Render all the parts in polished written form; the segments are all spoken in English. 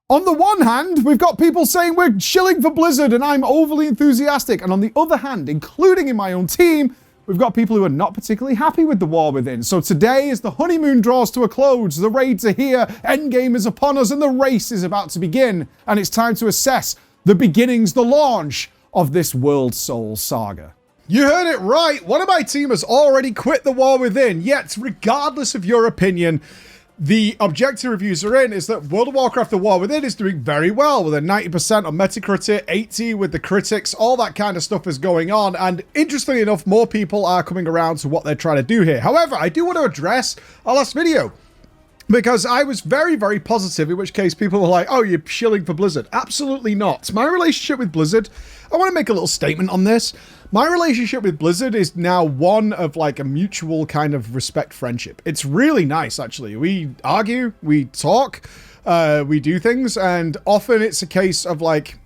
On the one hand, we've got people saying we're shilling for Blizzard and I'm overly enthusiastic. And on the other hand, including in my own team, we've got people who are not particularly happy with the war within. So today, as the honeymoon draws to a close, the raids are here, endgame is upon us, and the race is about to begin. And it's time to assess the beginnings, the launch of this World Soul saga. You heard it right. One of my team has already quit the war within. Yet, regardless of your opinion, the objective reviews are in is that World of Warcraft The War Within is doing very well with a 90% on Metacritic, 80 with the critics, all that kind of stuff is going on. And interestingly enough, more people are coming around to what they're trying to do here. However, I do want to address our last video because I was very, very positive, in which case people were like, oh, you're shilling for Blizzard. Absolutely not. My relationship with Blizzard, I want to make a little statement on this. My relationship with Blizzard is now one of like a mutual kind of respect friendship. It's really nice, actually. We argue, we talk, we do things, and often it's a case of like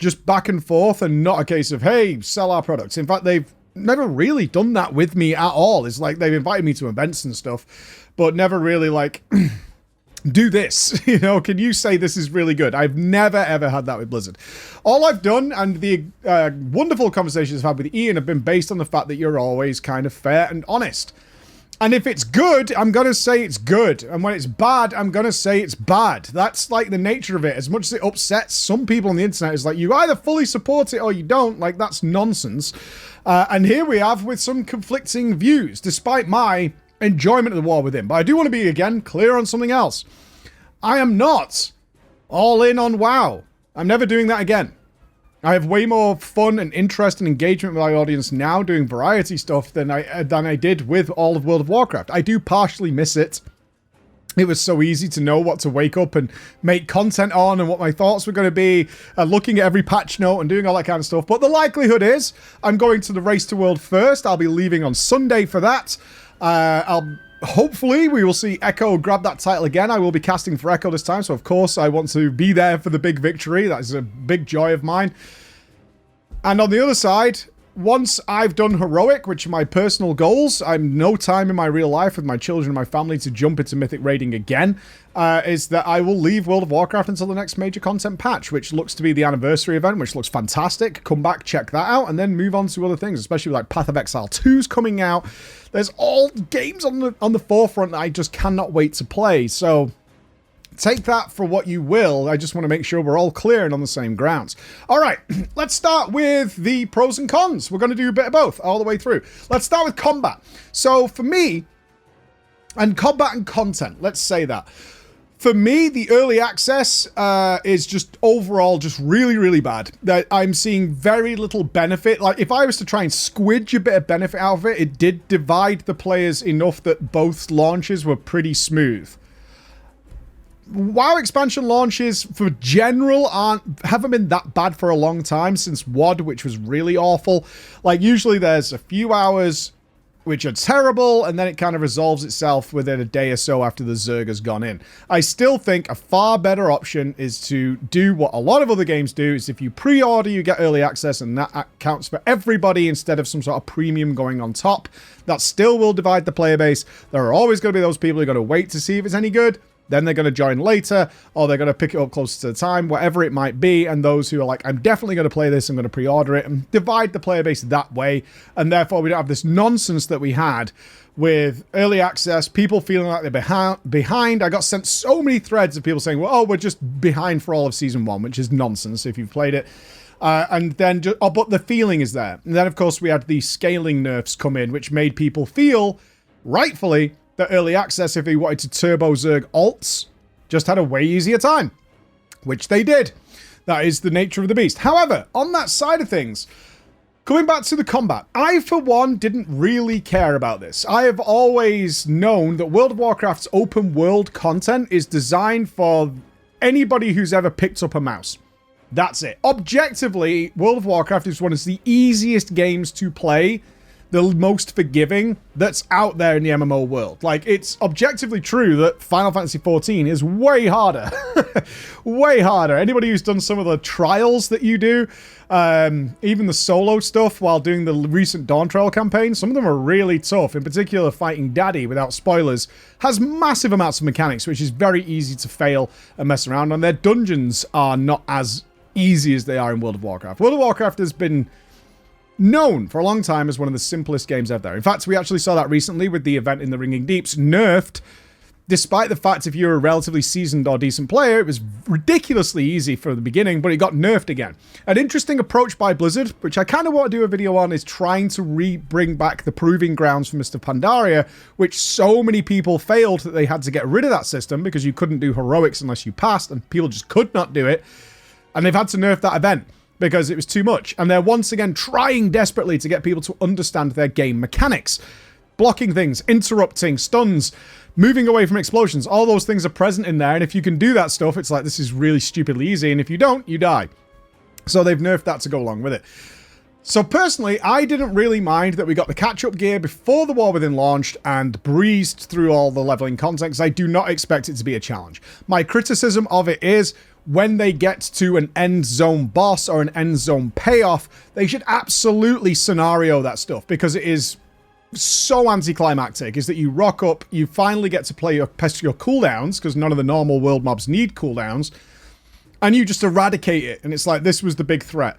just back and forth and not a case of, hey, sell our products. In fact, they've never really done that with me at all. It's like they've invited me to events and stuff, but never really like... do this, you know, can you say this is really good? I've never ever had that with Blizzard. All I've done, and the wonderful conversations I've had with Ian have been based on the fact that you're always kind of fair and honest. And if it's good, I'm going to say it's good. And when it's bad, I'm going to say it's bad. That's like the nature of it. As much as it upsets some people on the internet, it's like you either fully support it or you don't. Like, that's nonsense. And here we have with some conflicting views, despite my enjoyment of the war within. But I do want to be, again, clear on something else. I am not all in on WoW. I'm never doing that again. I have way more fun and interest and engagement with my audience now doing variety stuff than I did with all of World of Warcraft. I do partially miss it. It was so easy to know what to wake up and make content on and what my thoughts were going to be, looking at every patch note and doing all that kind of stuff. But the likelihood is I'm going to the Race to World first. I'll be leaving on Sunday for that. Hopefully we will see Echo grab that title again. I will be casting for Echo this time, so of course I want to be there for the big victory. That is a big joy of mine. And on the other side, once I've done Heroic, which are my personal goals, I'm no time in my real life with my children and my family to jump into Mythic Raiding again, is that I will leave World of Warcraft until the next major content patch, which looks to be the anniversary event, which looks fantastic. Come back, check that out, and then move on to other things, especially with like Path of Exile 2's coming out. There's all games on the forefront that I just cannot wait to play, so take that for what you will. I just want to make sure we're all clear and on the same grounds. All right, let's start with the pros and cons. We're going to do a bit of both all the way through. Let's start with combat. So for me, and combat and content, let's say that. For me, the early access is just overall just really, really bad. That I'm seeing very little benefit. Like, if I was to try and squidge a bit of benefit out of it, it did divide the players enough that both launches were pretty smooth. WoW expansion launches for general haven't been that bad for a long time, since WoD, which was really awful. Like, usually there's a few hours which are terrible, and then it kind of resolves itself within a day or so after the Zerg has gone in. I still think a far better option is to do what a lot of other games do, is if you pre-order, you get early access, and that counts for everybody instead of some sort of premium going on top. That still will divide the player base. There are always going to be those people who are going to wait to see if it's any good. Then they're going to join later, or they're going to pick it up closer to the time, whatever it might be. And those who are like, I'm definitely going to play this, I'm going to pre-order it, and divide the player base that way. And therefore, we don't have this nonsense that we had with early access, people feeling like they're behind. I got sent so many threads of people saying, well, oh, we're just behind for all of Season 1, which is nonsense if you've played it. And then, but the feeling is there. And then, of course, we had the scaling nerfs come in, which made people feel, rightfully, that early access, if they wanted to turbo Zerg alts, just had a way easier time, which they did. That is the nature of the beast. However, on that side of things, coming back to the combat, I, for one, didn't really care about this. I have always known that World of Warcraft's open world content is designed for anybody who's ever picked up a mouse. That's it. Objectively, World of Warcraft is one of the easiest games to play the most forgiving that's out there in the MMO world. Like, it's objectively true that Final Fantasy XIV is way harder. Way harder. Anybody who's done some of the trials that you do, even the solo stuff while doing the recent Dawn Trail campaign, some of them are really tough. In particular, fighting Daddy, without spoilers, has massive amounts of mechanics, which is very easy to fail and mess around. And their dungeons are not as easy as they are in World of Warcraft. World of Warcraft has been known for a long time as one of the simplest games out there. In fact, we actually saw that recently with the event in the Ringing Deeps, nerfed, despite the fact if you're a relatively seasoned or decent player, it was ridiculously easy for the beginning, but it got nerfed again. An interesting approach by Blizzard, which I kind of want to do a video on, is trying to bring back the Proving Grounds for Mr. Pandaria, which so many people failed that they had to get rid of that system because you couldn't do heroics unless you passed, and people just could not do it. And they've had to nerf that event because it was too much. And they're once again trying desperately to get people to understand their game mechanics. Blocking things, interrupting, stuns, moving away from explosions. All those things are present in there. And if you can do that stuff, it's like, this is really stupidly easy. And if you don't, you die. So they've nerfed that to go along with it. So personally, I didn't really mind that we got the catch-up gear before the War Within launched and breezed through all the leveling content, because I do not expect it to be a challenge. My criticism of it is, when they get to an end zone boss or an end zone payoff, they should absolutely scenario that stuff, because it is so anticlimactic. Is that you rock up, you finally get to play your cooldowns, because none of the normal world mobs need cooldowns, and you just eradicate it, and it's like, this was the big threat.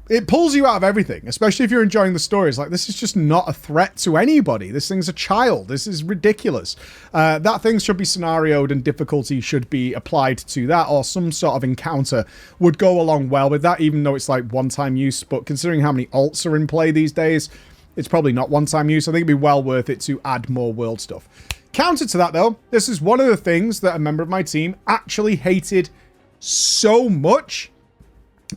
It pulls you out of everything, especially if you're enjoying the story. It's like, this is just not a threat to anybody. This thing's a child. This is ridiculous. That thing should be scenarioed and difficulty should be applied to that, or some sort of encounter would go along well with that, even though it's like one-time use. But considering how many alts are in play these days, it's probably not one-time use. I think it'd be well worth it to add more world stuff. Counter to that, though, this is one of the things that a member of my team actually hated so much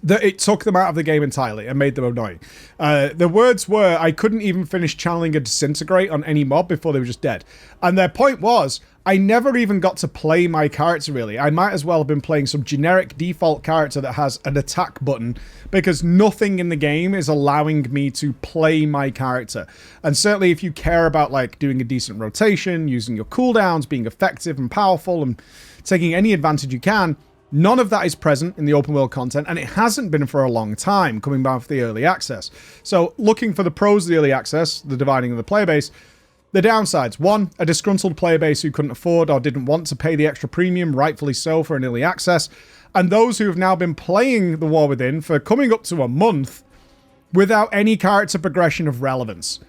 that it took them out of the game entirely and made them annoying. The words were, I couldn't even finish channeling a disintegrate on any mob before they were just dead. And their point was, I never even got to play my character, really. I might as well have been playing some generic default character that has an attack button, because nothing in the game is allowing me to play my character. And certainly if you care about like doing a decent rotation, using your cooldowns, being effective and powerful, and taking any advantage you can, none of that is present in the open world content, and it hasn't been for a long time, coming back from the early access. So looking for the pros of the early access, the dividing of the player base, the downsides: one, a disgruntled player base who couldn't afford or didn't want to pay the extra premium, rightfully so, for an early access, and those who have now been playing the War Within for coming up to a month without any character progression of relevance.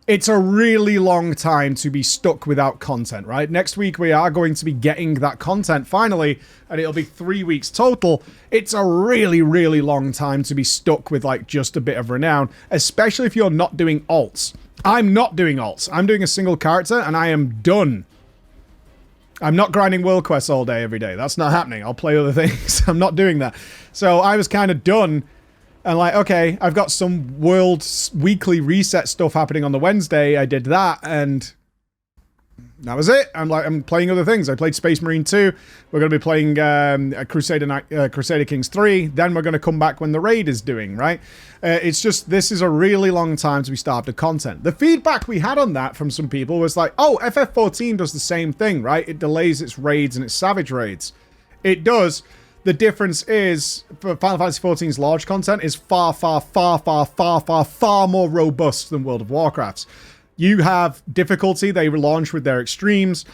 It's a really long time to be stuck without content, right? Next week we are going to be getting that content finally, and it'll be 3 weeks total. It's a really, really long time to be stuck with like just a bit of renown, especially if you're not doing alts. I'm not doing alts. I'm doing a single character and I am done. I'm not grinding world quests all day, every day. That's not happening. I'll play other things. I'm not doing that. So I was kind of done. And like, okay, I've got some world weekly reset stuff happening on the Wednesday. I did that, and that was it. I'm playing other things. I played Space Marine 2. We're going to be playing Crusader Kings 3. Then we're going to come back when the raid is doing, right? It's just, this is a really long time to be starved of content. The feedback we had on that from some people was like, oh, FF14 does the same thing, right? It delays its raids and its savage raids. It does. The difference is, for Final Fantasy XIV's large content is far, far, far, far, far, far, far more robust than World of Warcraft's. You have difficulty, they launch with their extremes.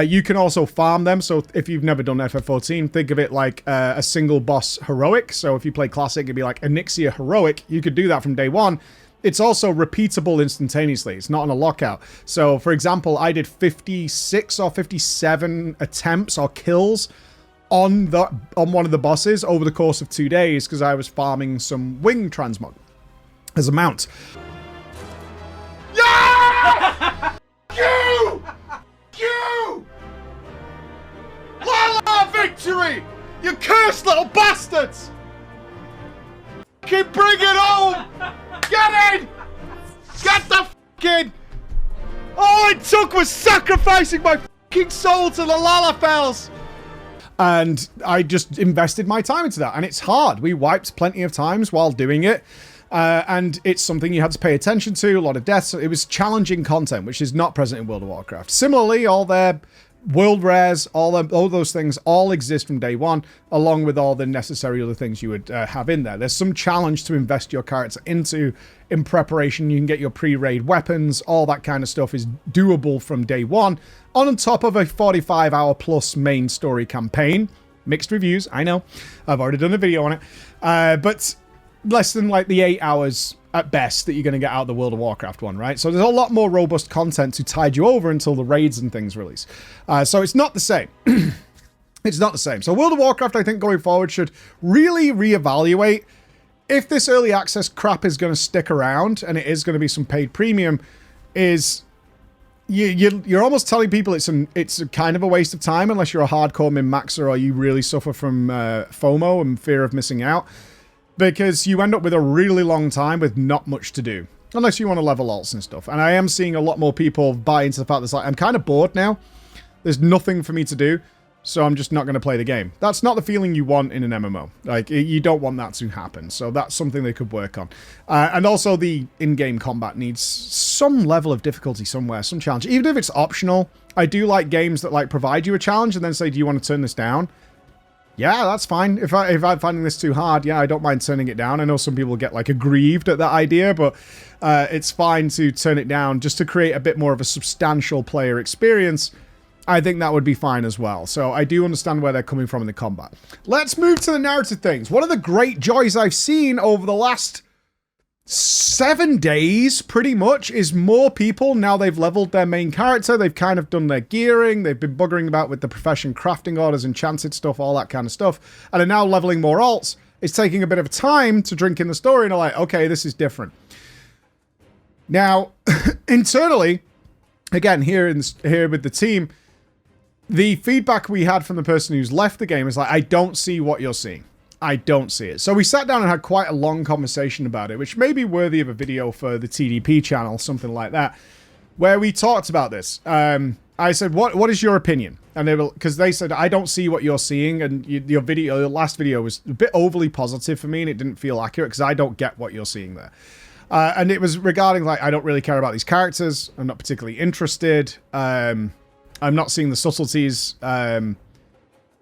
You can also farm them, so if you've never done FF14, think of it like a single boss heroic. So if you play Classic, it'd be like Onyxia Heroic. You could do that from day one. It's also repeatable instantaneously. It's not on a lockout. So, for example, I did 56 or 57 attempts or kills on one of the bosses over the course of 2 days, because I was farming some wing transmog as a mount. Yeah! You! Lala victory! You cursed little bastards! Keep bring it home! Get in! Get the f*** in! All it took was sacrificing my f***ing soul to the Lalafels! And I just invested my time into that. And it's hard. We wiped plenty of times while doing it. And it's something you had to pay attention to, a lot of deaths. It was challenging content, which is not present in World of Warcraft. Similarly, all their world rares, all those things all exist from day one, along with all the necessary other things you would have in there. There's some challenge to invest your character into in preparation. You can get your pre-raid weapons. All that kind of stuff is doable from day one, on top of a 45-hour plus main story campaign. Mixed reviews, I know. I've already done a video on it. But less than like the 8 hours at best that you're going to get out of the World of Warcraft one, right? So there's a lot more robust content to tide you over until the raids and things release. So it's not the same. It's not the same. So World of Warcraft, I think, going forward should really reevaluate if this early access crap is going to stick around, and it is going to be some paid premium, is you're almost telling people it's a kind of a waste of time unless you're a hardcore min-maxer or you really suffer from FOMO and fear of missing out. Because you end up with a really long time with not much to do. Unless you want to level alts and stuff. And I am seeing a lot more people buy into the fact that it's like, I'm kind of bored now. There's nothing for me to do. So I'm just not going to play the game. That's not the feeling you want in an MMO. Like, you don't want that to happen. So that's something they could work on. And also the in-game combat needs some level of difficulty somewhere, some challenge. Even if it's optional, I do like games that like provide you a challenge and then say, do you want to turn this down? Yeah, that's fine. If I'm finding this too hard, yeah, I don't mind turning it down. I know some people get like aggrieved at that idea, but it's fine to turn it down just to create a bit more of a substantial player experience. I think that would be fine as well. So I do understand where they're coming from in the combat. Let's move to the narrative things. One of the great joys I've seen over the last 7 days, pretty much, is more people, now they've leveled their main character, they've kind of done their gearing, they've been buggering about with the profession crafting orders, enchanted stuff, all that kind of stuff, and are now leveling more alts. It's taking a bit of time to drink in the story, and are like, okay, this is different. Now, internally, again, here with the team, the feedback we had from the person who's left the game is like, I don't see what you're seeing. I don't see it. So we sat down and had quite a long conversation about it, which may be worthy of a video for the TDP channel, something like that, where we talked about this. I said, what is your opinion? And they were, because they said, I don't see what you're seeing. And your last video was a bit overly positive for me, and it didn't feel accurate because I don't get what you're seeing there. And it was regarding, like, I don't really care about these characters. I'm not particularly interested. I'm not seeing the subtleties.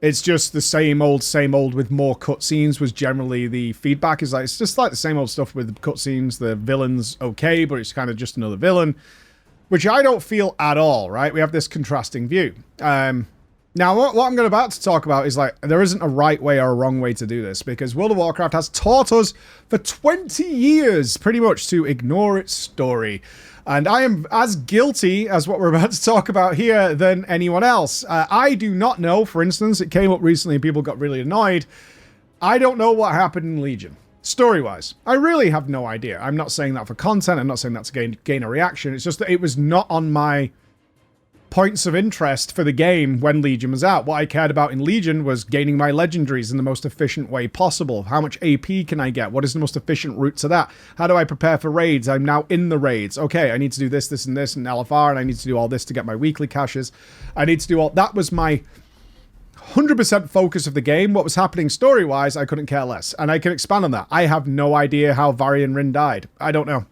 It's just the same old with more cutscenes was generally the feedback. Is like, it's just like the same old stuff with the cutscenes. The villain's okay, but it's kind of just another villain, which I don't feel at all, right? We have this contrasting view. Now, what I'm about to talk about is like, there isn't a right way or a wrong way to do this, because World of Warcraft has taught us for 20 years pretty much to ignore its story. And I am as guilty as what we're about to talk about here than anyone else. I do not know, for instance, it came up recently and people got really annoyed. I don't know what happened in Legion, story-wise. I really have no idea. I'm not saying that for content. I'm not saying that to gain a reaction. It's just that it was not on my points of interest for the game when Legion was out. What I cared about in Legion was gaining my legendaries in the most efficient way possible. How much AP can I get? What is the most efficient route to that? How do I prepare for raids? I'm now in the raids. Okay, I need to do this, this, and this, and LFR, and I need to do all this to get my weekly caches. I need to do all... That was my 100% focus of the game. What was happening story-wise, I couldn't care less. And I can expand on that. I have no idea how Varian Rin died. I don't know.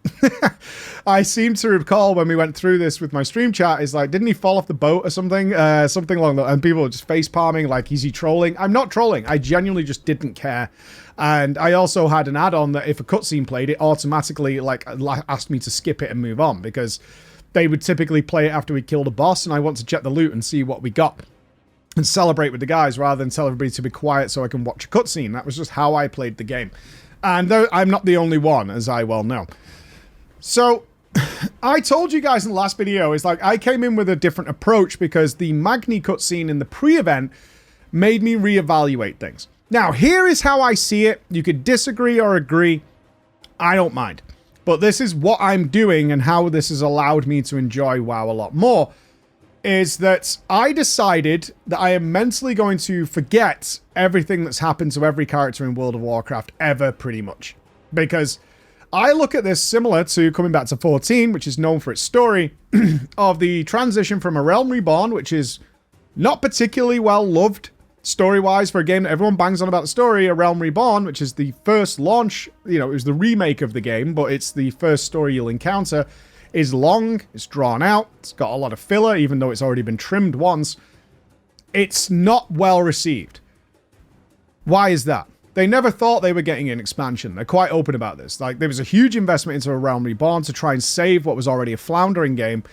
I seem to recall when we went through this with my stream chat, is like, didn't he fall off the boat or something? Something along that. And people were just face palming, like, is he trolling? I'm not trolling. I genuinely just didn't care. And I also had an add-on that if a cutscene played, it automatically like asked me to skip it and move on, because they would typically play it after we killed a boss, and I want to check the loot and see what we got and celebrate with the guys rather than tell everybody to be quiet so I can watch a cutscene. That was just how I played the game. And I'm not the only one, as I well know. So I told you guys in the last video, is like, I came in with a different approach because the Magni cutscene in the pre-event made me reevaluate things. Now, here is how I see it. You could disagree or agree. I don't mind. But this is what I'm doing and how this has allowed me to enjoy WoW a lot more. Is that I decided that I am mentally going to forget everything that's happened to every character in World of Warcraft ever, pretty much. Because I look at this similar to coming back to 14, which is known for its story, of the transition from A Realm Reborn, which is not particularly well loved story-wise, for a game that everyone bangs on about the story, A Realm Reborn, which is the first launch, you know, it was the remake of the game, but it's the first story you'll encounter, is long, it's drawn out, it's got a lot of filler, even though it's already been trimmed once. It's not well received. Why is that? They never thought they were getting an expansion. They're quite open about this. Like, there was a huge investment into A Realm Reborn to try and save what was already a floundering game.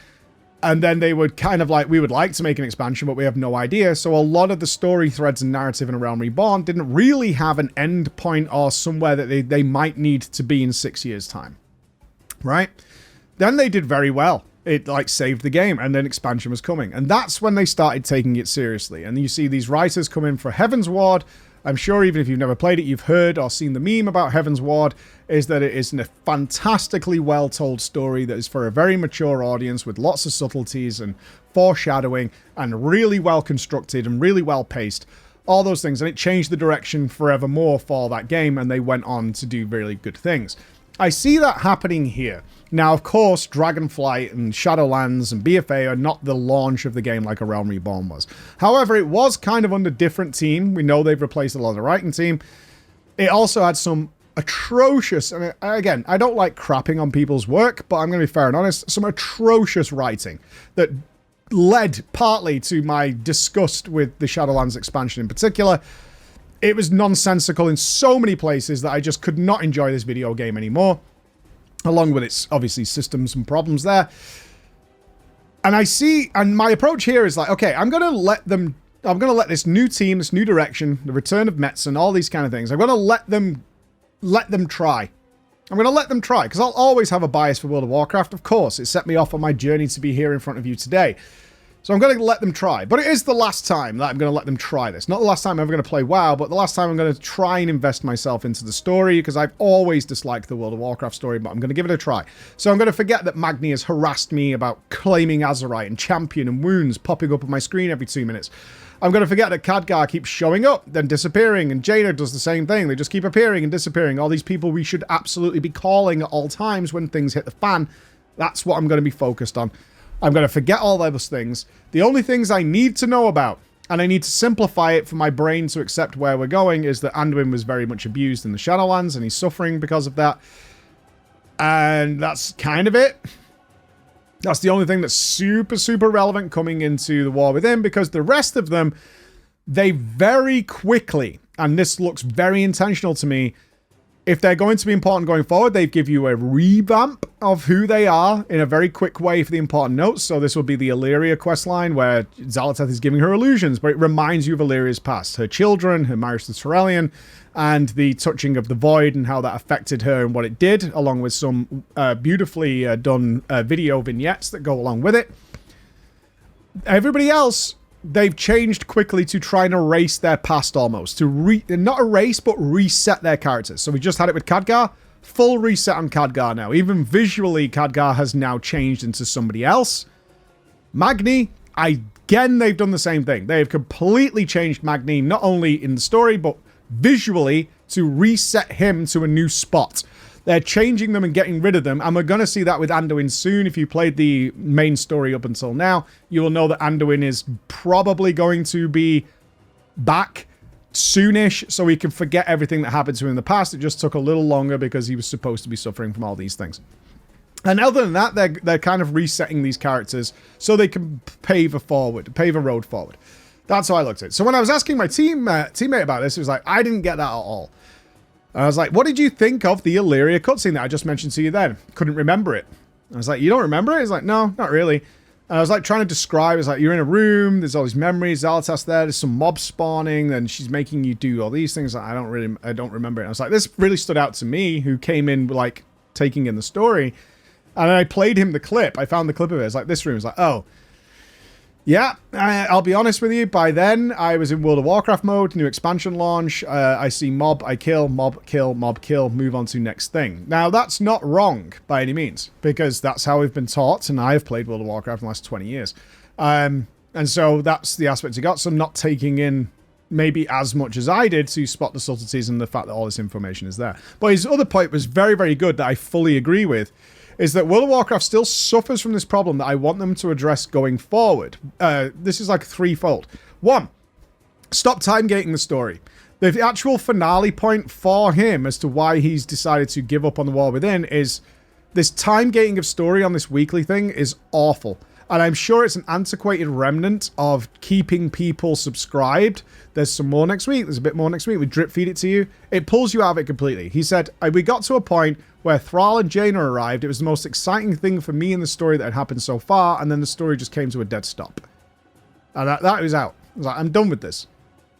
And then they would kind of like, we would like to make an expansion, but we have no idea. So a lot of the story threads and narrative in A Realm Reborn didn't really have an end point or somewhere that they might need to be in 6 years' time. Right? Then they did very well. It like saved the game, and then expansion was coming. And that's when they started taking it seriously. And you see these writers come in for Heaven's Ward. I'm sure even if you've never played it, you've heard or seen the meme about Heaven's Ward, is that it is a fantastically well-told story that is for a very mature audience with lots of subtleties and foreshadowing and really well-constructed and really well-paced. All those things. And it changed the direction forevermore for that game, and they went on to do really good things. I see that happening here. Now, of course, Dragonflight and Shadowlands and BFA are not the launch of the game like A Realm Reborn was. However, it was kind of under different team. We know they've replaced a lot of the writing team. It also had some atrocious, and again, I don't like crapping on people's work, but I'm going to be fair and honest, some atrocious writing that led partly to my disgust with the Shadowlands expansion in particular. It was nonsensical in so many places that I just could not enjoy this video game anymore. Along with its, obviously, systems and problems there. And I see, and my approach here is like, okay, I'm going to let this new team, this new direction, the return of Metzen, all these kind of things, I'm going to let them try. I'm going to let them try, because I'll always have a bias for World of Warcraft, of course. It set me off on my journey to be here in front of you today. So I'm going to let them try. But it is the last time that I'm going to let them try this. Not the last time I'm ever going to play WoW, but the last time I'm going to try and invest myself into the story, because I've always disliked the World of Warcraft story, but I'm going to give it a try. So I'm going to forget that Magni has harassed me about claiming Azerite and Champion and wounds popping up on my screen every 2 minutes. I'm going to forget that Khadgar keeps showing up, then disappearing, and Jaina does the same thing. They just keep appearing and disappearing. All these people we should absolutely be calling at all times when things hit the fan. That's what I'm going to be focused on. I'm going to forget all those things. The only things I need to know about, and I need to simplify it for my brain to accept where we're going, is that Anduin was very much abused in the Shadowlands, and he's suffering because of that. And that's kind of it. That's the only thing that's super, super relevant coming into the War Within, because the rest of them, they very quickly, and this looks very intentional to me, if they're going to be important going forward, they give you a revamp of who they are in a very quick way for the important notes. So this will be the Illyria questline where xal'atath is giving her illusions, but it reminds you of Illyria's past, her children, her marriage to Turellian, and the touching of the void and how that affected her and what it did, along with some beautifully done video vignettes that go along with it. Everybody else, they've changed quickly to try and erase their past almost. To not erase, but reset their characters. So we just had it with Khadgar. Full reset on Khadgar now. Even visually, Khadgar has now changed into somebody else. Magni, again, they've done the same thing. They have completely changed Magni, not only in the story, but visually to reset him to a new spot. They're changing them and getting rid of them, and we're going to see that with Anduin soon. If you played the main story up until now, you will know that Anduin is probably going to be back soonish, so we can forget everything that happened to him in the past. It just took a little longer because he was supposed to be suffering from all these things. And other than that, they're kind of resetting these characters so they can pave a road forward. That's how I looked at it. So when I was asking my teammate about this, it was like, I didn't get that at all. And I was like, what did you think of the Illyria cutscene that I just mentioned to you then? Couldn't remember it. I was like, you don't remember it? He's like, no, not really. And I was like trying to describe, it's like, you're in a room, there's all these memories, xal'atath's there's some mobs spawning, and she's making you do all these things. I don't remember it. And I was like, this really stood out to me, who came in, like, taking in the story. And I played him the clip. I found the clip of it. It's like, this room is like, oh. Yeah, I'll be honest with you. By then, I was in World of Warcraft mode, new expansion launch. I see mob, I kill, mob, kill, mob, kill, move on to next thing. Now, that's not wrong by any means, because that's how we've been taught, and I have played World of Warcraft in the last 20 years. And so that's the aspect you got. So not taking in maybe as much as I did to spot the subtleties and the fact that all this information is there. But his other point was very, very good that I fully agree with, is that World of Warcraft still suffers from this problem that I want them to address going forward. This is like threefold. One, Stop time gating the story. The actual finale point for him as to why he's decided to give up on the war within is this time gating of story on this weekly thing is awful. And I'm sure it's an antiquated remnant of keeping people subscribed. There's some more next week. There's a bit more next week. We drip feed it to you. It pulls you out of it completely. He said, we got to a point where Thrall and Jaina arrived. It was the most exciting thing for me in the story that had happened so far. And then the story just came to a dead stop. And that was out. I was like, I'm done with this.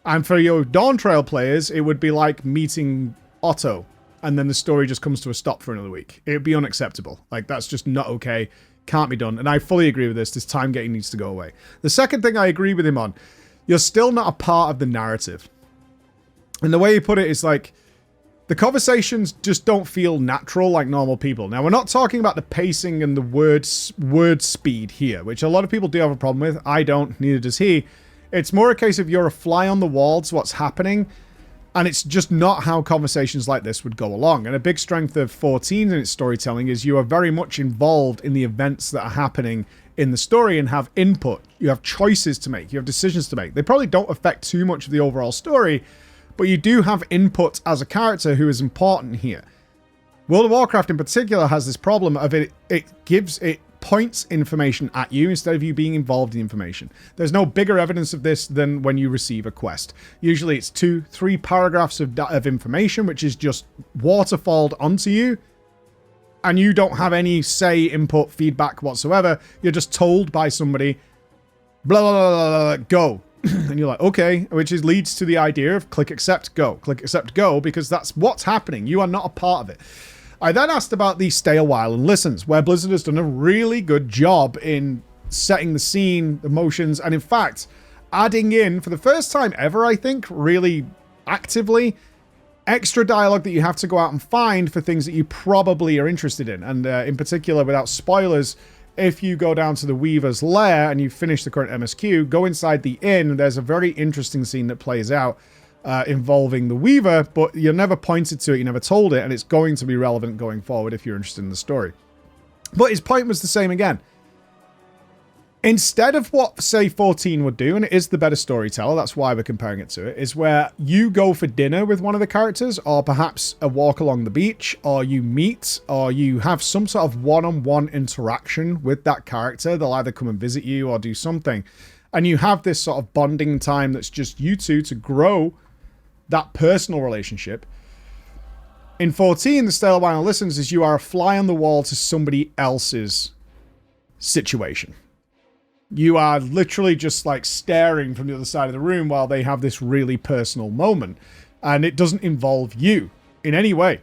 And for your Dawn Trail players, it would be like meeting Otto. And then the story just comes to a stop for another week. It would be unacceptable. Like, that's just not okay. Can't be done. And I fully agree with this. This time gating needs to go away. The second thing I agree with him on, you're still not a part of the narrative. And the way he put it is like, the conversations just don't feel natural like normal people. Now, we're not talking about the pacing and the word speed here, which a lot of people do have a problem with. I don't, neither does he. It's more a case of you're a fly on the wall to what's happening. And it's just not how conversations like this would go along. And a big strength of 14 in its storytelling is you are very much involved in the events that are happening in the story and have input. You have choices to make. You have decisions to make. They probably don't affect too much of the overall story, but you do have input as a character who is important here. World of Warcraft in particular has this problem of it points information at you instead of you being involved in information. There's no bigger evidence of this than when you receive a quest. Usually it's 2-3 paragraphs of information, which is just waterfalled onto you, and you don't have any say, input, feedback whatsoever. You're just told by somebody, blah, blah, blah, blah, blah, go. And you're like, okay, which leads to the idea of click accept, go. Click accept, go, because that's what's happening. You are not a part of it. I then asked about the stay a while and listens, where Blizzard has done a really good job in setting the scene, the motions, and in fact, adding in, for the first time ever, I think, really actively, extra dialogue that you have to go out and find for things that you probably are interested in. And in particular, without spoilers, if you go down to the Weaver's lair and you finish the current MSQ, go inside the inn, there's a very interesting scene that plays out involving the Weaver, but you're never pointed to it, you never told it, and it's going to be relevant going forward if you're interested in the story. But his point was the same again. Instead of what, say, 14 would do, and it is the better storyteller, that's why we're comparing it to it, is where you go for dinner with one of the characters, or perhaps a walk along the beach, or you meet, or you have some sort of one-on-one interaction with that character. They'll either come and visit you or do something. And you have this sort of bonding time that's just you two to grow that personal relationship. In 14, the style of Vinyl Listens is you are a fly on the wall to somebody else's situation. You are literally just like staring from the other side of the room while they have this really personal moment. And it doesn't involve you in any way.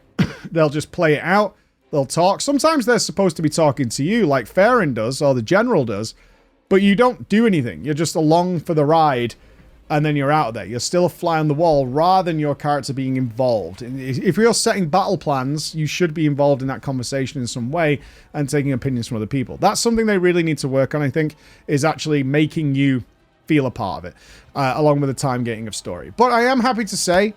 They'll just play it out. They'll talk. Sometimes they're supposed to be talking to you like Farron does or the General does, but you don't do anything. You're just along for the ride. And then you're out of there. You're still a fly on the wall rather than your character being involved. If you're setting battle plans, you should be involved in that conversation in some way and taking opinions from other people. That's something they really need to work on, I think, is actually making you feel a part of it, along with the time gating of story. But I am happy to say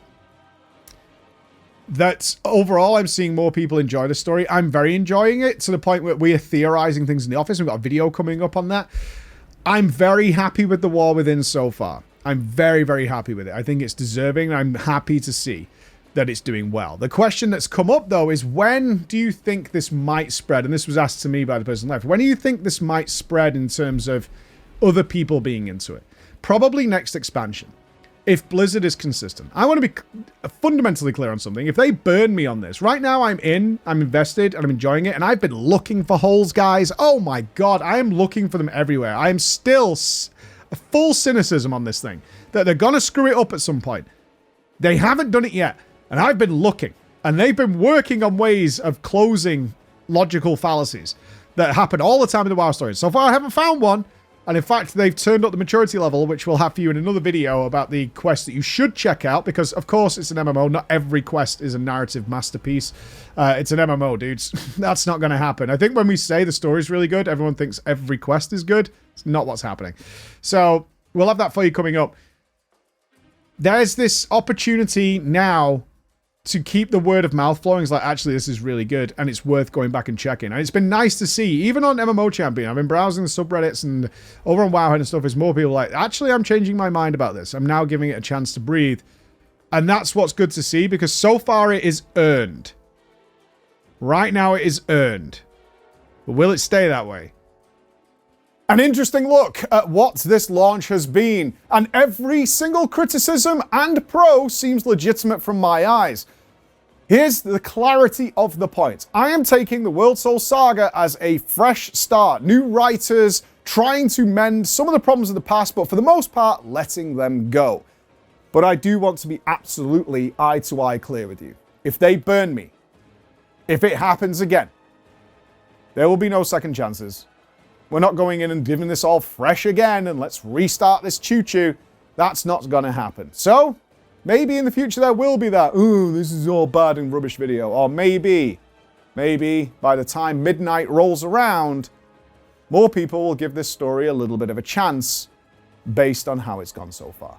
that overall, I'm seeing more people enjoy the story. I'm very enjoying it to the point where we are theorizing things in the office. We've got a video coming up on that. I'm very happy with the War Within so far. I'm very, very happy with it. I think it's deserving. I'm happy to see that it's doing well. The question that's come up, though, is when do you think this might spread? And this was asked to me by the person left. When do you think this might spread in terms of other people being into it? Probably next expansion, if Blizzard is consistent. I want to be fundamentally clear on something. If they burn me on this, right now I'm invested, and I'm enjoying it, and I've been looking for holes, guys. Oh my God, I am looking for them everywhere. I am still full cynicism on this thing, that they're going to screw it up at some point. They haven't done it yet, and I've been looking, and they've been working on ways of closing logical fallacies that happen all the time in the WoW stories. So far, I haven't found one, and in fact, they've turned up the maturity level, which we'll have for you in another video about the quest that you should check out, because, of course, it's an MMO. Not every quest is a narrative masterpiece. It's an MMO, dudes. That's not going to happen. I think when we say the story's really good, everyone thinks every quest is good. It's not what's happening. So we'll have that for you coming up. There's this opportunity now to keep the word of mouth flowing. It's like, actually, this is really good, and it's worth going back and checking. And it's been nice to see, even on MMO Champion, I've been browsing the subreddits and over on Wowhead and stuff, is more people like, actually, I'm changing my mind about this. I'm now giving it a chance to breathe. And that's what's good to see, because so far it is earned. Right now it is earned. But will it stay that way? An interesting look at what this launch has been, and every single criticism and pro seems legitimate from my eyes. Here's the clarity of the point. I am taking the World Soul Saga as a fresh start. New writers trying to mend some of the problems of the past, but for the most part, letting them go. But I do want to be absolutely eye-to-eye clear with you. If they burn me, if it happens again, there will be no second chances. We're not going in and giving this all fresh again and let's restart this choo-choo. That's not going to happen. So, maybe in the future there will be that, ooh, this is all bad and rubbish video. Or maybe by the time midnight rolls around, more people will give this story a little bit of a chance based on how it's gone so far.